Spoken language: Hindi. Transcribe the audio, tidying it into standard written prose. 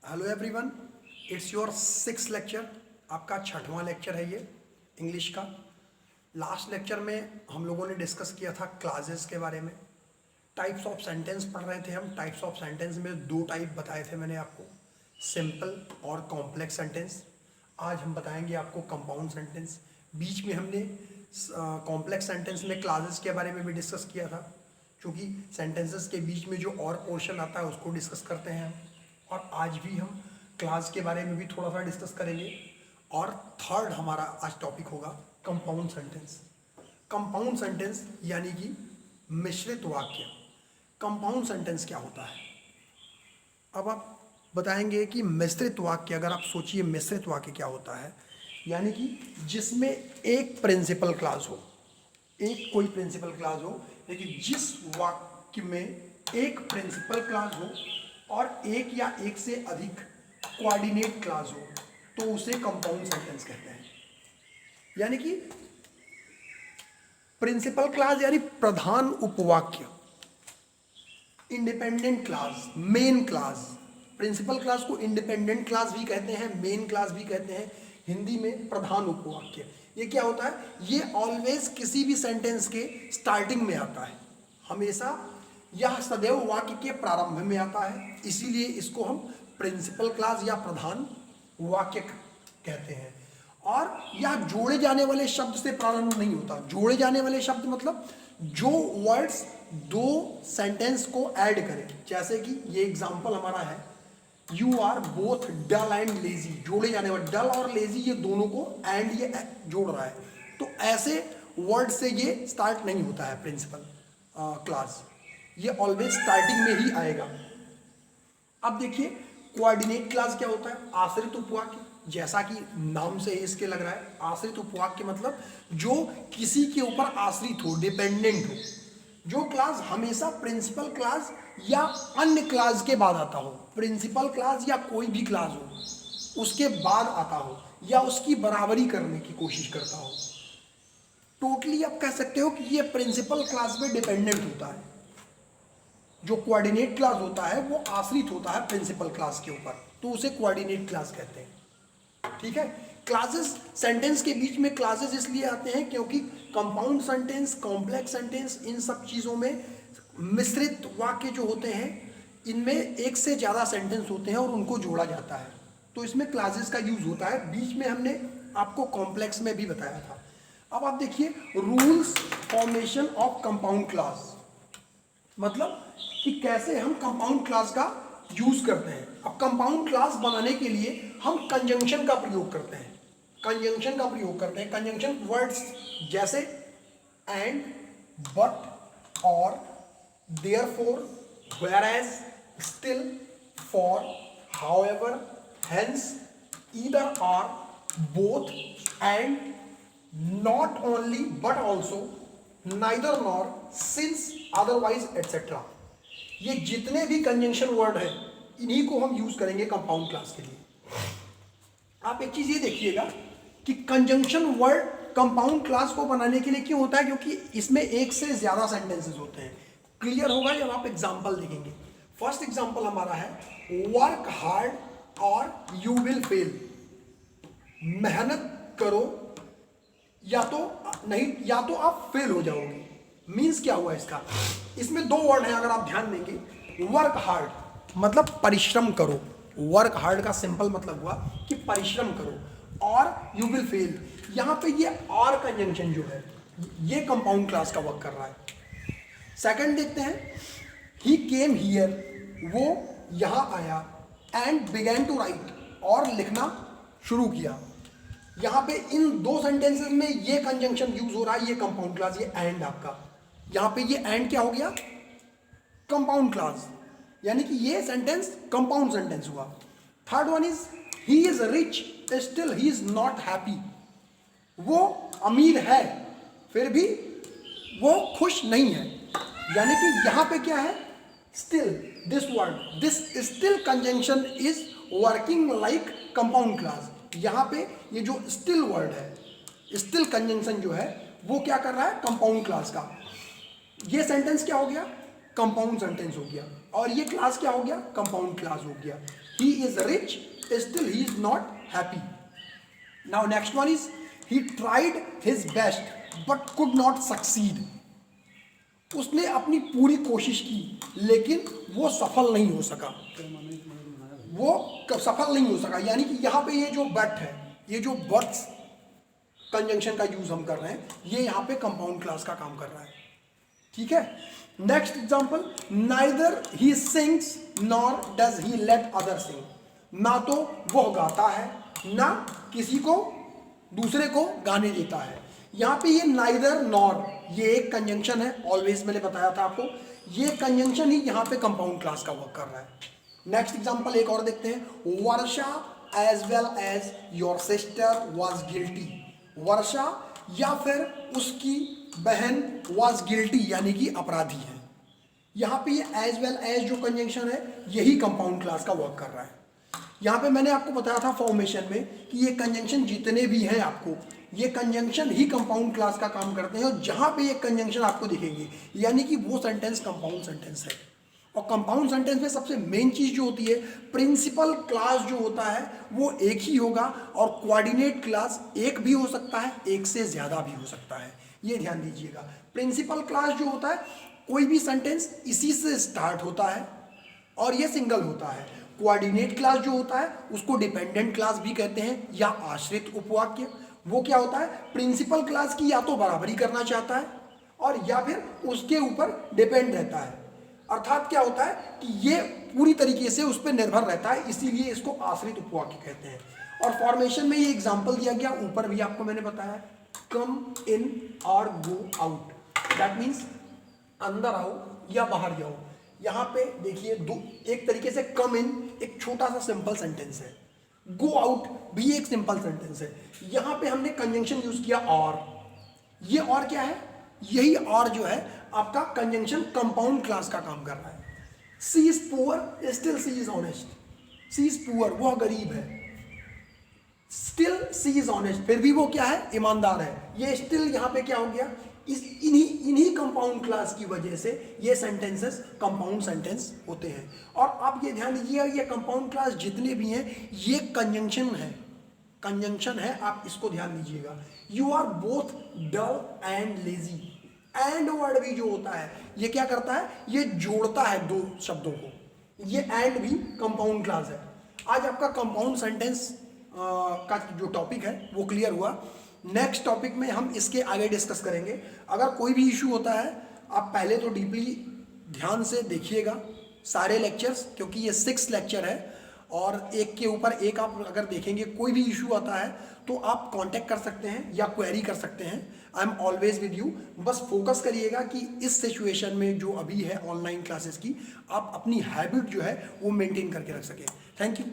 Hello everyone, it's your six lecture. आपका छठवां लेक्चर है ये इंग्लिश का। लास्ट लेक्चर में हम लोगों ने डिस्कस किया था क्लासेस के बारे में। टाइप्स ऑफ सेंटेंस पढ़ रहे थे हम। टाइप्स ऑफ सेंटेंस में दो टाइप बताए थे मैंने आपको, सिंपल और कॉम्प्लेक्स सेंटेंस। आज हम बताएंगे आपको कंपाउंड सेंटेंस। बीच में हमने कॉम्प्लेक्स सेंटेंस में क्लासेस के बारे में भी डिस्कस किया था, क्योंकि सेंटेंसेस के बीच में जो और पोर्शन आता है उसको डिस्कस करते हैं हम। और आज भी हम क्लास के बारे में भी थोड़ा सा डिस्कस करेंगे। और थर्ड हमारा आज टॉपिक होगा कंपाउंड सेंटेंस। कंपाउंड सेंटेंस यानी कि मिश्रित वाक्य। कंपाउंड सेंटेंस क्या होता है? अब आप बताएंगे कि मिश्रित वाक्य, अगर आप सोचिए मिश्रित वाक्य क्या होता है, यानी कि जिसमें एक प्रिंसिपल क्लास हो, एक कोई प्रिंसिपल क्लास हो, लेकिन जिस वाक्य में एक प्रिंसिपल क्लास हो और एक या एक से अधिक कोऑर्डिनेट क्लास हो, तो उसे कंपाउंड सेंटेंस कहते हैं। यानी कि प्रिंसिपल क्लास यानी प्रधान उपवाक्य, independent clause, main clause. Principal clause को इंडिपेंडेंट क्लास भी कहते हैं, मेन क्लास भी कहते हैं, हिंदी में प्रधान उपवाक्य। ये क्या होता है? ये ऑलवेज किसी भी सेंटेंस के स्टार्टिंग में आता है, हमेशा यह सदैव वाक्य के प्रारंभ में आता है, इसीलिए इसको हम प्रिंसिपल क्लास या प्रधान वाक्य कहते हैं। और यह जोड़े जाने वाले शब्द से प्रारंभ नहीं होता। जोड़े जाने वाले शब्द मतलब जो वर्ड्स दो सेंटेंस को ऐड करें। जैसे कि ये एग्जांपल हमारा है, you are both dull and lazy. जोड़े जाने वाले डल और लेजी, ये दोनों को एंड ये जोड़ रहा है, तो ऐसे वर्ड से ये स्टार्ट नहीं होता है प्रिंसिपल क्लास। ये ऑलवेज स्टार्टिंग में ही आएगा। अब देखिए कोऑर्डिनेट क्लास क्या होता है? आश्रित उपवाक्य। जैसा कि नाम से इसके लग रहा है, आश्रित उपवाक्य मतलब जो किसी के ऊपर आश्रित हो, डिपेंडेंट हो। जो क्लास हमेशा प्रिंसिपल क्लास या अन्य क्लास के बाद आता हो। प्रिंसिपल क्लास या कोई भी क्लास हो उसके बाद आता हो, या उसकी बराबरी करने की कोशिश करता हो। टोटली आप कह सकते हो कि ये प्रिंसिपल क्लास पे डिपेंडेंट होता है। जो कोऑर्डिनेट क्लास होता है वो आश्रित होता है प्रिंसिपल क्लास के ऊपर, तो उसे कोऑर्डिनेट क्लास कहते हैं। ठीक है। क्लासेस, सेंटेंस के बीच में क्लासेस इसलिए आते हैं क्योंकि कंपाउंड सेंटेंस, कॉम्प्लेक्स सेंटेंस, इन सब चीज़ों में मिश्रित वाक्य जो होते हैं, इनमें एक से ज़्यादा सेंटेंस होते हैं और उनको जोड़ा जाता है, तो इसमें क्लासेस का यूज होता है। बीच में हमने आपको कॉम्प्लेक्स में भी बताया था। अब आप देखिए rules formation of compound class, मतलब कि कैसे हम कंपाउंड क्लास का यूज करते हैं। अब कंपाउंड क्लास बनाने के लिए हम कंजंक्शन का प्रयोग करते हैं। कंजंक्शन का प्रयोग करते हैं। कंजंक्शन वर्ड्स जैसे and, but, or, therefore, whereas, still, for, however, hence, either or, both, and, not only but also, neither nor, since, otherwise, et cetera. ये जितने भी कंजंक्शन वर्ड है इन्हीं को हम यूज करेंगे कंपाउंड क्लास के लिए। आप एक चीज ये देखिएगा कि कंजंक्शन वर्ड कंपाउंड क्लास को बनाने के लिए क्यों होता है? क्योंकि इसमें एक से ज्यादा सेंटेंसेस होते हैं। क्लियर होगा जब आप एग्जांपल देखेंगे। फर्स्ट एग्जांपल हमारा है वर्क हार्ड और यू विल फेल। मेहनत करो या तो नहीं, या तो आप फेल हो जाओगे। मीन्स क्या हुआ इसका? इसमें दो वर्ड हैं, अगर आप ध्यान देंगे। वर्क हार्ड मतलब परिश्रम करो। वर्क हार्ड का सिंपल मतलब हुआ कि परिश्रम करो, और यू विल फेल, यहां पे ये और कंजंक्शन जो है ये कंपाउंड क्लास का वर्क कर रहा है। सेकंड देखते हैं, ही केम हियर, वो यहां आया, एंड बिगैन टू राइट, और लिखना शुरू किया। यहां पे इन दो सेंटेंसेस में ये कंजंक्शन यूज हो रहा है, ये कंपाउंड क्लास, ये एंड आपका। यहां पे ये एंड क्या हो गया? कंपाउंड क्लास, यानी कि ये सेंटेंस कंपाउंड सेंटेंस हुआ। Third one is he is rich still he is not happy. वो अमीर है फिर भी वो खुश नहीं है। यानी कि यहां पे क्या है? Still, this word, this still conjunction is working like compound class. यहां पे ये जो स्टिल वर्ड है, स्टिल कंजंक्शन जो है वो क्या कर रहा है? कंपाउंड क्लास का। ये सेंटेंस क्या हो गया? कंपाउंड सेंटेंस हो गया। और ये क्लास क्या हो गया? कंपाउंड क्लास हो गया। he is rich, still he is not happy. Now next one is he tried his best but could not succeed. उसने अपनी पूरी कोशिश की लेकिन वो सफल नहीं हो सका, वो सफल नहीं हो सका। यानी कि यहाँ पे ये जो बट है, ये जो बट्स कंजंक्शन का यूज हम कर रहे हैं, ये यहाँ पे कंपाउंड क्लास का काम कर रहा है। ठीक है, next example, neither he sings nor does he let other sing. ना तो वो गाता है ना किसी को दूसरे को गाने देता है। यहाँ पे ये नाइदर नॉर, ये एक कंजंक्शन है, ऑलवेज मैंने बताया था आपको, ये कंजंक्शन ही यहाँ पे कंपाउंड क्लास का वर्क कर रहा है। नेक्स्ट एग्जांपल एक और देखते हैं, Varsha as well as your sister was guilty. Varsha या फिर उसकी बहन वाज गिल्टी यानी कि अपराधी है। यहाँ पे ये एज वेल एज जो कंजंक्शन है यही कंपाउंड क्लास का वर्क कर रहा है। यहाँ पे मैंने आपको बताया था फॉर्मेशन में कि ये कंजंक्शन जितने भी हैं आपको, ये कंजंक्शन ही कंपाउंड क्लास का काम करते हैं। और जहाँ पे ये कंजंक्शन आपको दिखेंगे यानी कि वो सेंटेंस कंपाउंड सेंटेंस है। और कंपाउंड सेंटेंस में सबसे मेन चीज जो होती है, प्रिंसिपल क्लास जो होता है वो एक ही होगा और कोऑर्डिनेट क्लास एक भी हो सकता है, एक से ज्यादा भी हो सकता है। ये ध्यान दीजिएगा, प्रिंसिपल क्लास जो होता है कोई भी सेंटेंस इसी से स्टार्ट होता है और ये सिंगल होता है। कोऑर्डिनेट क्लास जो होता है उसको डिपेंडेंट क्लास भी कहते हैं या आश्रित उपवाक्य। वो क्या होता है, प्रिंसिपल क्लास की या तो बराबरी करना चाहता है और या फिर उसके ऊपर डिपेंड रहता है। अर्थात क्या होता है कि ये पूरी तरीके से उस पर निर्भर रहता है, इसीलिए इसको आश्रित उपवाक्य कहते हैं। और फॉर्मेशन में ये एग्जांपल दिया गया, ऊपर भी आपको मैंने बताया, कम इन और गो आउट। दैट मीन्स अंदर आओ या बाहर जाओ। यहाँ पे देखिए दो, एक तरीके से कम इन एक छोटा सा सिंपल सेंटेंस है, गो आउट भी एक सिंपल सेंटेंस है। यहाँ पे हमने कंजंक्शन यूज किया और। ये और क्या है, यही और जो है आपका कंजंक्शन कंपाउंड क्लास का काम कर रहा है। She is poor still she is honest. She is poor, वो गरीब है, स्टिल सी इज ऑनेस्ट, फिर भी वो क्या है, ईमानदार है। ये स्टिल यहाँ पे क्या हो गया, इन्हीं कंपाउंड क्लास की वजह से ये सेंटेंसेस कंपाउंड सेंटेंस होते हैं। और आप ये ध्यान दीजिएगा, ये कंपाउंड क्लास जितने भी हैं ये कंजंक्शन है, कंजंक्शन है, आप इसको ध्यान दीजिएगा। You are both dull and lazy. And word भी जो होता है ये क्या करता है, ये जोड़ता है दो शब्दों को। ये एंड भी कंपाउंड क्लास है। आज आपका कंपाउंड सेंटेंस का जो टॉपिक है वो क्लियर हुआ। नेक्स्ट टॉपिक में हम इसके आगे डिस्कस करेंगे। अगर कोई भी इशू होता है आप पहले तो डीपली ध्यान से देखिएगा सारे लेक्चर्स, क्योंकि ये 6 लेक्चर है और एक के ऊपर एक आप अगर देखेंगे, कोई भी इशू आता है तो आप कांटेक्ट कर सकते हैं या क्वेरी कर सकते हैं। I am always with you. बस फोकस करिएगा कि इस सिचुएशन में जो अभी है ऑनलाइन क्लासेस की, आप अपनी हैबिट जो है वो मेंटेन करके रख सकें। Thank you.